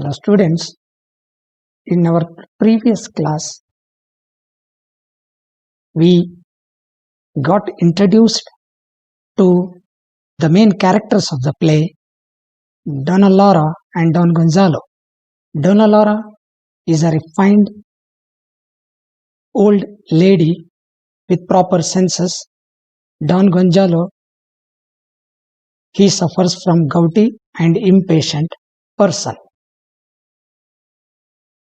the students, in our previous class, we got introduced to the main characters of the play, Donna Laura and Don Gonzalo. Donna Laura is a refined old lady with proper senses. Don Gonzalo, he suffers from gouty and impatient person.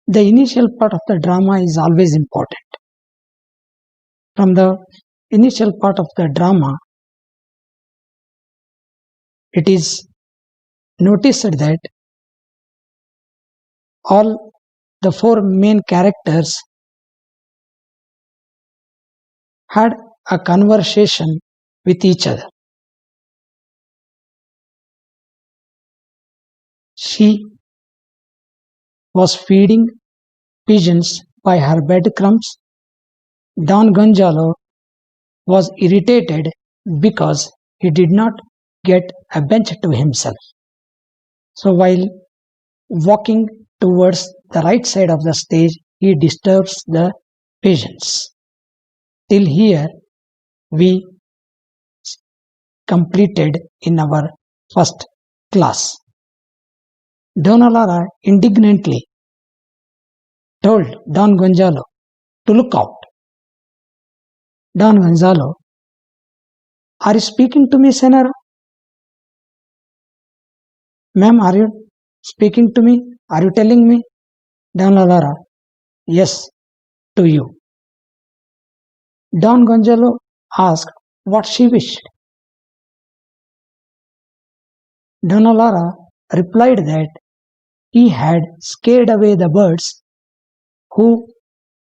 The initial part of the drama is always important. From the initial part of the drama, it is noticed that all the four main characters had a conversation with each other. She was feeding pigeons by her breadcrumbs. Don Gonzalo was irritated because he did not get a bench to himself. So while walking towards the right side of the stage, he disturbs the pigeons. Till here, we completed in our first class. Donna Laura indignantly told Don Gonzalo to look out. Don Gonzalo, are you speaking to me, Senora? Ma'am, are you speaking to me? Are you telling me? Donna Laura, yes, to you. Don Gonzalo asked what she wished. Donna Laura replied that he had scared away the birds who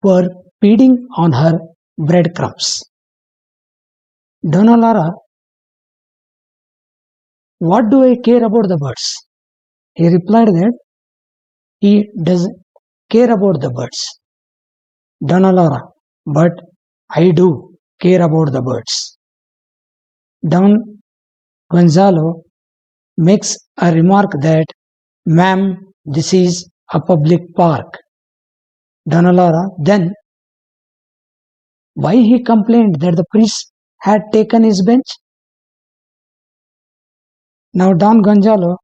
were feeding on her breadcrumbs. Donna Laura, what do I care about the birds? He replied that he doesn't care about the birds. Donna Laura, but I do care about the birds. Don Gonzalo makes a remark that, ma'am, this is a public park. Donna Laura, then why he complained that the priest had taken his bench? Now Don Gonzalo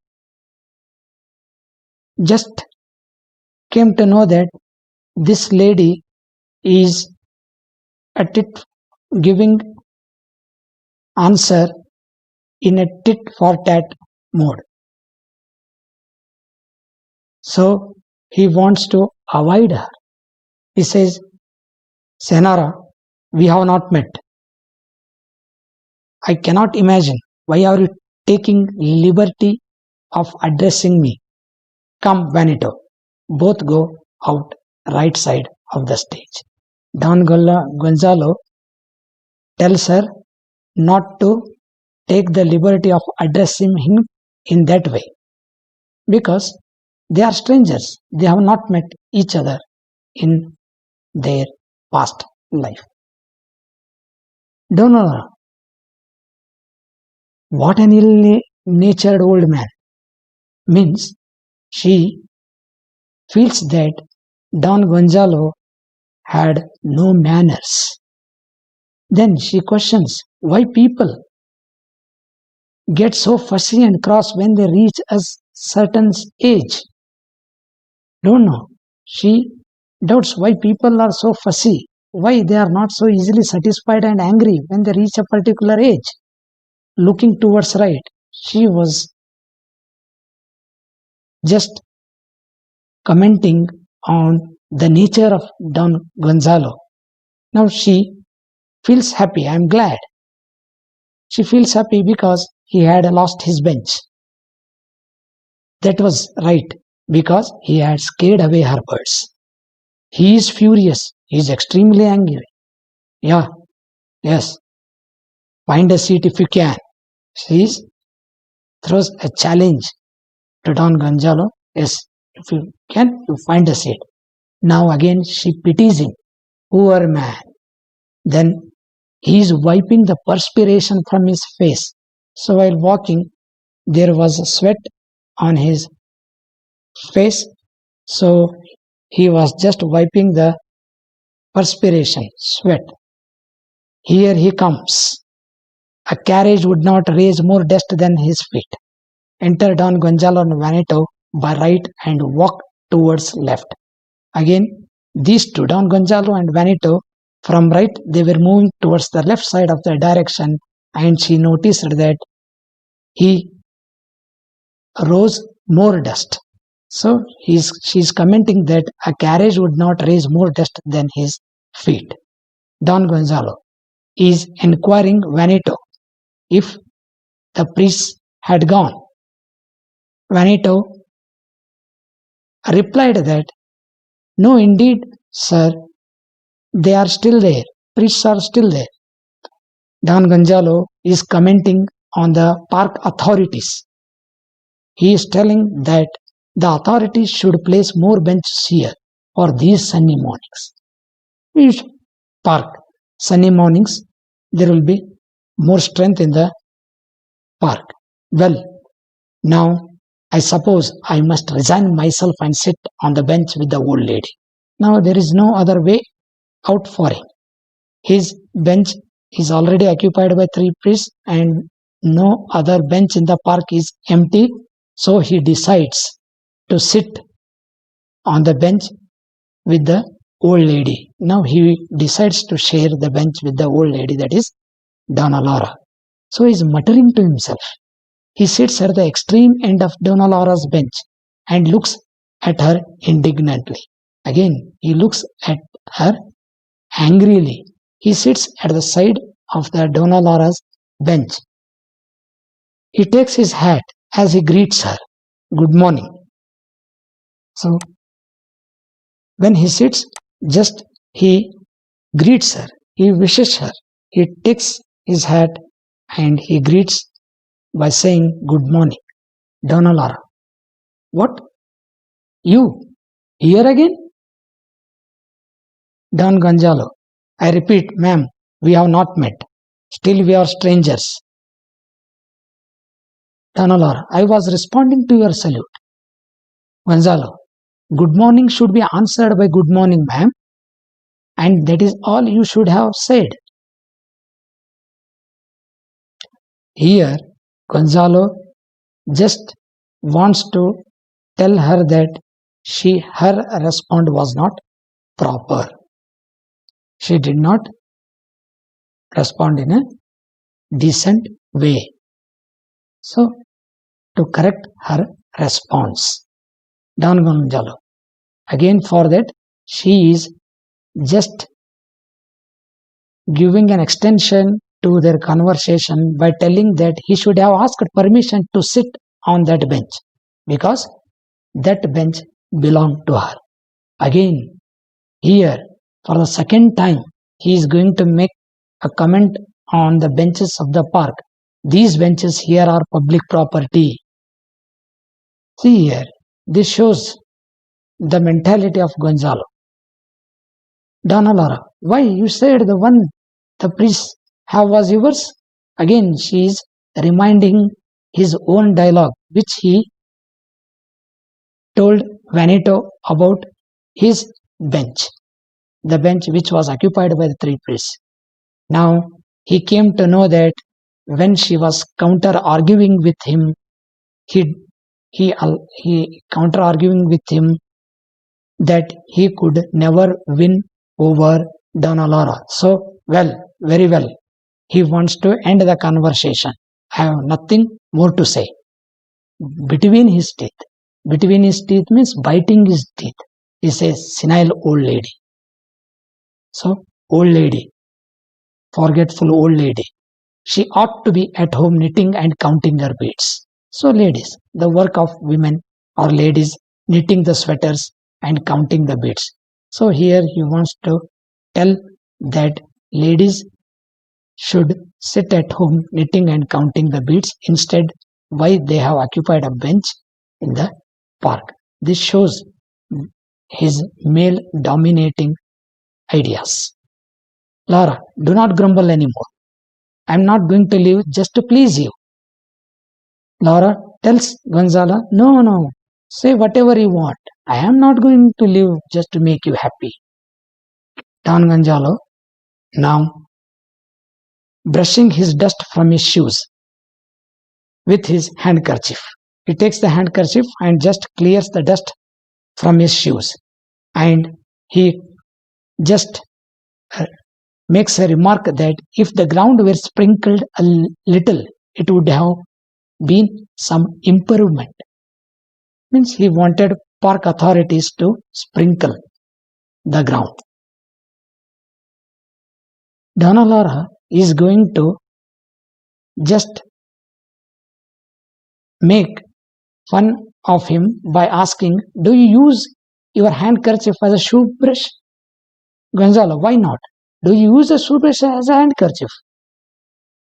just came to know that this lady is at it giving answer in a tit for tat mode. So he wants to avoid her. He says, Senora, we have not met. I cannot imagine why are you taking liberty of addressing me. Come, Benito. Both go out right side of the stage. Don Gonzalo tells her not to take the liberty of addressing him in that way because they are strangers. They have not met each other in their past life. Donna, what an ill-natured old man. Means she feels that Don Gonzalo had no manners. Then she questions why people get so fussy and cross when they reach a certain age. Don't know. She doubts why people are so fussy, why they are not so easily satisfied and angry when they reach a particular age. Looking towards right, she was just commenting on the nature of Don Gonzalo. Now she feels happy. I'm glad. She feels happy because he had lost his bench. That was right because he had scared away her birds. He is furious. He is extremely angry. Yeah, yes. Find a seat if you can. She throws a challenge to Don Gonzalo. Yes, if you can, you find a seat. Now again she pities him. Poor man. Then he is wiping the perspiration from his face. So while walking, there was sweat on his face, so he was just wiping the perspiration, sweat. Here he comes. A carriage would not raise more dust than his feet. Enter Don Gonzalo and Vanito by right and walk towards left. Again, these two, Don Gonzalo and Vanito, from right, they were moving towards the left side of the direction, and she noticed that he rose more dust. So she's commenting that a carriage would not raise more dust than his feet. Don Gonzalo is inquiring Vanito if the priests had gone. Vanito replied that, "No, indeed, sir, they are still there. Priests are still there." Don Gonzalo is commenting on the park authorities. He is telling that the authorities should place more benches here for these sunny mornings. Each park, sunny mornings, there will be more strength in the park. Well, now I suppose I must resign myself and sit on the bench with the old lady. Now there is no other way out for him. His bench is already occupied by 3 priests and no other bench in the park is empty. So he decides to sit on the bench with the old lady. Now he decides to share the bench with the old lady, that is Donna Laura. So he is muttering to himself. He sits at the extreme end of Donna Laura's bench and looks at her indignantly. Again, he looks at her angrily. He sits at the side of the Donna Laura's bench. He takes his hat as he greets her. Good morning. So, when he sits, just he greets her. He wishes her. He takes his hat and he greets by saying, "Good morning, Donna Laura." "What? You? Here again?" Don Gonzalo: "I repeat, ma'am, we have not met. Still we are strangers." Donna Laura: "I was responding to your salute." Gonzalo: "Good morning should be answered by good morning, ma'am. And that is all you should have said." Here, Gonzalo just wants to tell her that her response was not proper. She did not respond in a decent way. So, to correct her response, Don Gonzalo, again for that, she is just giving an extension to their conversation by telling that he should have asked permission to sit on that bench because that bench belonged to her. Again, here, for the second time, he is going to make a comment on the benches of the park. These benches here are public property. See here, this shows the mentality of Gonzalo. Donna Laura: "Why, you said the one the priest have was yours?" Again, she is reminding his own dialogue, which he told Vanito about his bench, the bench which was occupied by the 3 priests. Now, he came to know that when she was counter-arguing with him, he counter-arguing with him that he could never win over Donna Laura. So, very well, he wants to end the conversation. I have nothing more to say. Between his teeth means biting his teeth, is a senile old lady. So, old lady, forgetful old lady, she ought to be at home knitting and counting her beads. So, ladies, the work of women or ladies knitting the sweaters and counting the beads. So, here he wants to tell that ladies should sit at home knitting and counting the beads. Instead, why they have occupied a bench in the park. This shows his male dominating ideas. Laura, do not grumble anymore. I am not going to leave just to please you. Laura tells Gonzalo, no, Say whatever you want. I am not going to live just to make you happy. Don Gonzalo, now brushing his dust from his shoes with his handkerchief. He takes the handkerchief and just clears the dust from his shoes. And he just makes a remark that if the ground were sprinkled a little, it would have been some improvement. Means he wanted park authorities to sprinkle the ground. Donna Laura is going to just make fun of him by asking, do you use your handkerchief as a shoe brush? Gonzalo, why not? Do you use a shoe brush as a handkerchief?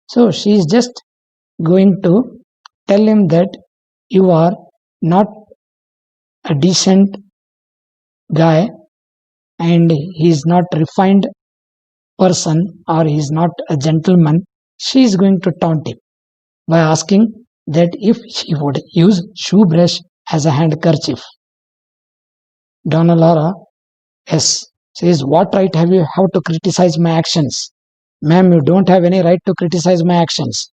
So she is just going to tell him that you are not a decent guy and he is not refined person or he is not a gentleman. She is going to taunt him by asking that if he would use shoe brush as a handkerchief. Donna Laura, yes, says, what right have you have to criticize my actions? Ma'am, you don't have any right to criticize my actions.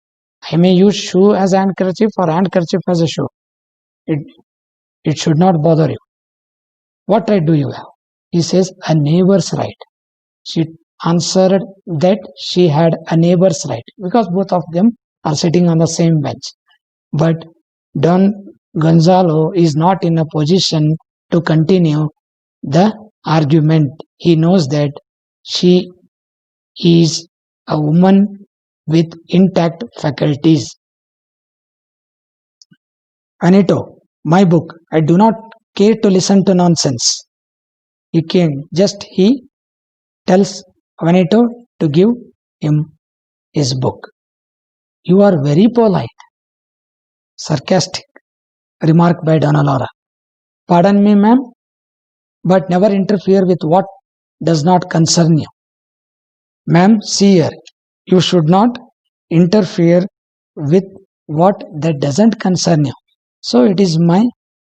I may use shoe as a handkerchief or handkerchief as a shoe. It should not bother you. What right do you have? He says, a neighbor's right. She answered that she had a neighbor's right because both of them are sitting on the same bench. But Don Gonzalo is not in a position to continue the argument. He knows that she is a woman with intact faculties. Anito, my book. I do not care to listen to nonsense. He tells Anito to give him his book. You are very polite. Sarcastic remark by Donna Laura. Pardon me, ma'am, but never interfere with what does not concern you. Ma'am, see here, you should not interfere with what that doesn't concern you. So it is my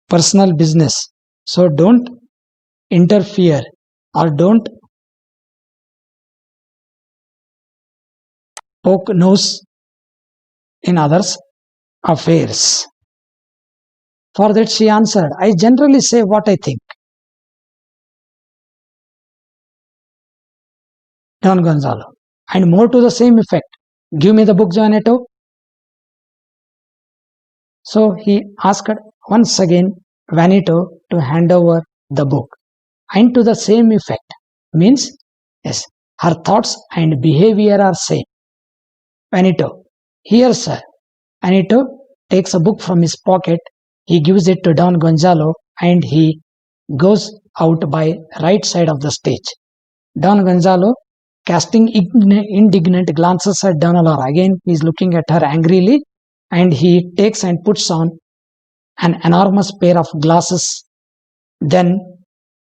personal business. So don't interfere or don't poke nose in others' affairs. For that she answered, I generally say what I think. Don Gonzalo. And more to the same effect. Give me the book, Joanetto. So he asked once again Vanito to hand over the book. And to the same effect. Means, yes, her thoughts and behavior are same. Vanito, here sir. Vanito takes a book from his pocket. He gives it to Don Gonzalo and he goes out by right side of the stage. Don Gonzalo, casting indignant glances at Donna Laura. Again, he is looking at her angrily and he takes and puts on an enormous pair of glasses. Then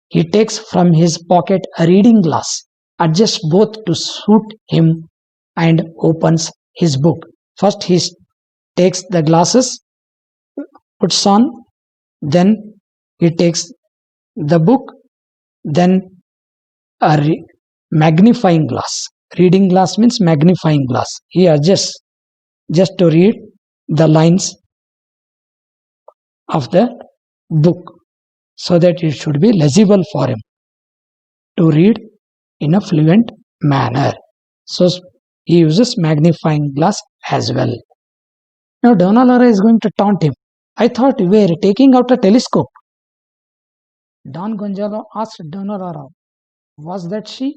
he takes from his pocket a reading glass, adjusts both to suit him and opens his book. First he takes the glasses, puts on, then he takes the book, then a magnifying glass. Reading glass means magnifying glass. He adjusts just to read the lines of the book so that it should be legible for him to read in a fluent manner. So he uses magnifying glass as well. Now Donna Laura is going to taunt him. I thought we were taking out a telescope. Don Gonzalo asked Donna Laura, was that she?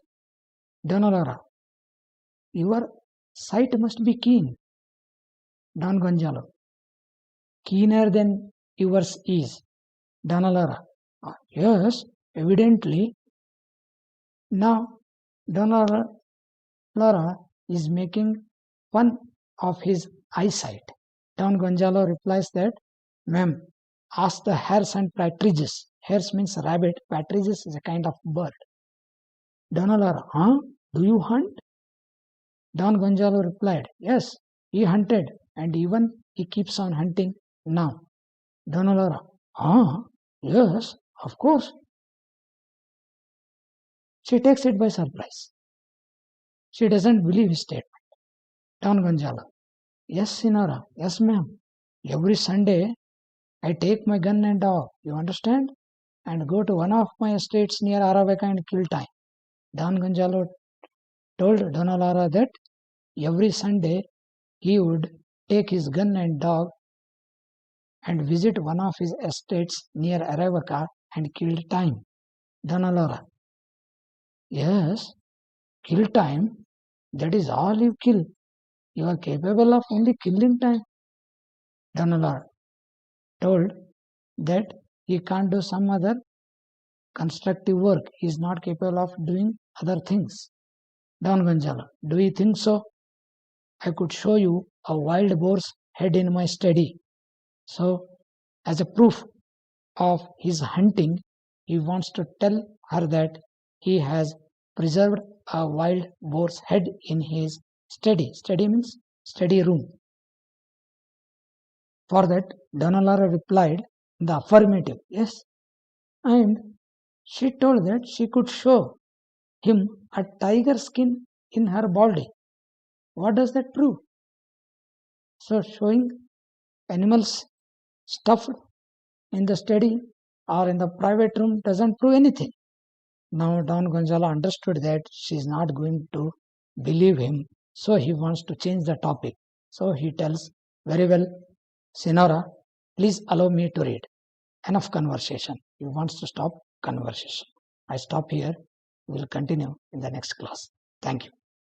Donna Laura, your sight must be keen. Don Gonzalo, keener than yours is. Donna Laura, yes, evidently. Now Donna Laura is making fun of his eyesight. Don Gonzalo replies that, ma'am, ask the hares and partridges. Hares means rabbit, partridges is a kind of bird. Donna Laura, huh? Do you hunt? Don Gonzalo replied, yes, he hunted and even he keeps on hunting now. Donna Laura, Ah, yes, of course. She takes it by surprise. She doesn't believe his statement. Don Gonzalo. Yes, Sinora. Yes, ma'am. Every Sunday, I take my gun and dog, you understand? And go to one of my estates near Arabica and kill time. Don Gonzalo told Donna Laura that every Sunday he would take his gun and dog and visit one of his estates near Arabica and kill time. Donna Laura. Yes, kill time. That is all you kill. You are capable of only killing time. Donna Laura told that he can't do some other constructive work. He is not capable of doing other things. Don Gonzalo, do you think so? I could show you a wild boar's head in my study. So, as a proof of his hunting, he wants to tell her that he has preserved a wild boar's head in his study. Study means study room. For that, Donna Laura replied in the affirmative, yes. And she told that she could show him a tiger skin in her body. What does that prove? So, showing animals stuffed in the study or in the private room doesn't prove anything. Now, Don Gonzalo understood that she is not going to believe him, so he wants to change the topic. So he tells, very well, Sinora, please allow me to read. Enough conversation. He wants to stop conversation. I stop here. We will continue in the next class. Thank you.